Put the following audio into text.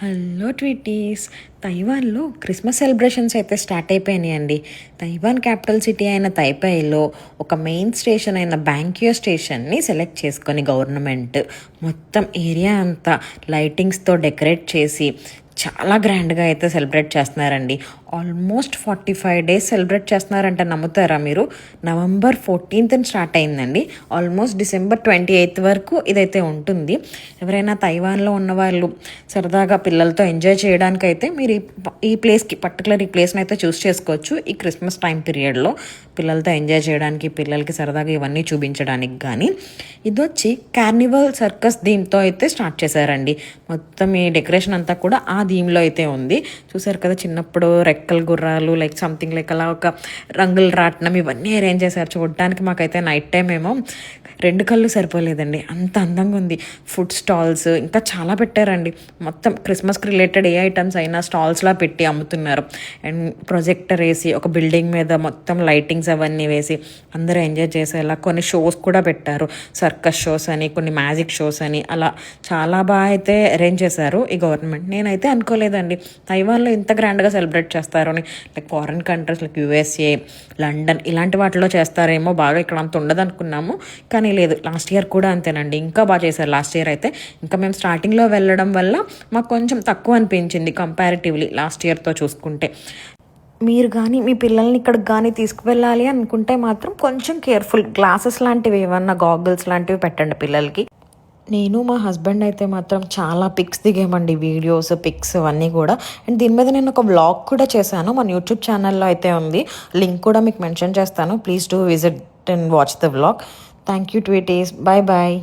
Hello ట్విటీస్. తైవాన్లో Christmas celebrations అయితే start అయిపోయినాయండి. Taiwan capital city అయిన తైపైలో ఒక మెయిన్ స్టేషన్ అయిన బ్యాంకియో స్టేషన్ని సెలెక్ట్ చేసుకొని గవర్నమెంట్ మొత్తం ఏరియా అంతా లైటింగ్స్తో డెకరేట్ చేసి చాలా గ్రాండ్గా అయితే సెలబ్రేట్ చేస్తున్నారండి. ఆల్మోస్ట్ 45 days సెలబ్రేట్ చేస్తున్నారంట. నమ్ముతారా మీరు? November 14th స్టార్ట్ అయిందండి. ఆల్మోస్ట్ December 28th వరకు ఇదైతే ఉంటుంది. ఎవరైనా తైవాన్లో ఉన్న వాళ్ళు సరదాగా పిల్లలతో ఎంజాయ్ చేయడానికి అయితే మీరు ఈ ప్లేస్కి పర్టికులర్ ఈ ప్లేస్ని అయితే చూస్ చేసుకోవచ్చు. ఈ క్రిస్మస్ టైం పీరియడ్లో పిల్లలతో ఎంజాయ్ చేయడానికి, పిల్లలకి సరదాగా ఇవన్నీ చూపించడానికి. కానీ ఇది వచ్చి కార్నివల్ సర్కస్ థీమ్తో అయితే స్టార్ట్ చేశారండి. మొత్తం ఈ డెకరేషన్ అంతా కూడా ఆ థీమ్లో అయితే ఉంది. చూసారు కదా, చిన్నప్పుడు రెక్కల గుర్రాలు లైక్ సంథింగ్ లైక్ అలా ఒక రంగుల రాట్నం ఇవన్నీ అరేంజ్ చేశారు. చూడడానికి మాకైతే నైట్ టైం ఏమో 2 కళ్ళు సరిపోలేదండి, అంత అందంగా ఉంది. ఫుడ్ స్టాల్స్ ఇంకా చాలా పెట్టారండి. మొత్తం క్రిస్మస్కి రిలేటెడ్ ఏ ఐటమ్స్ అయినా స్టాల్స్లా పెట్టి అమ్ముతున్నారు. అండ్ ప్రొజెక్టర్ వేసి ఒక బిల్డింగ్ మీద మొత్తం లైటింగ్స్ అవన్నీ వేసి అందరూ ఎంజాయ్ చేసేలా కొన్ని షోస్ కూడా పెట్టారు. సర్కస్ షోస్ అని, కొన్ని మ్యాజిక్ షోస్ అని, అలా చాలా బాగా అయితే అరేంజ్ చేశారు ఈ గవర్నమెంట్. నేనైతే అనుకోలేదండి తైవాన్లో ఇంత గ్రాండ్గా సెలబ్రేట్ చేస్తారు అని. Like foreign countries like USA, London ఇలాంటి వాటిలో చేస్తారేమో, బాగా ఇక్కడ అంత ఉండదు అనుకున్నాము. కానీ లేదు, లాస్ట్ ఇయర్ కూడా అంతేనండి, ఇంకా బాగా చేశారు. లాస్ట్ ఇయర్ అయితే ఇంకా మేము స్టార్టింగ్లో వెళ్ళడం వల్ల మాకు కొంచెం తక్కువ అనిపించింది కంపారిటివ్లీ లాస్ట్ ఇయర్తో చూసుకుంటే. మీరు కానీ మీ పిల్లల్ని ఇక్కడికి కానీ తీసుకువెళ్ళాలి అనుకుంటే మాత్రం కొంచెం కేర్ఫుల్, గ్లాసెస్ లాంటివి ఏమన్నా గాగుల్స్ లాంటివి పెట్టండి పిల్లలకి. నేను మా హస్బెండ్ అయితే మాత్రం చాలా పిక్స్ దిగామండి, వీడియోస్ పిక్స్ అవన్నీ కూడా. అండ్ దీని మీద నేను ఒక వ్లాగ్ కూడా చేశాను, మన యూట్యూబ్ ఛానల్లో అయితే ఉంది. లింక్ కూడా మీకు మెన్షన్ చేస్తాను. Please do visit and watch the vlog. Thank you tweeties. Bye bye.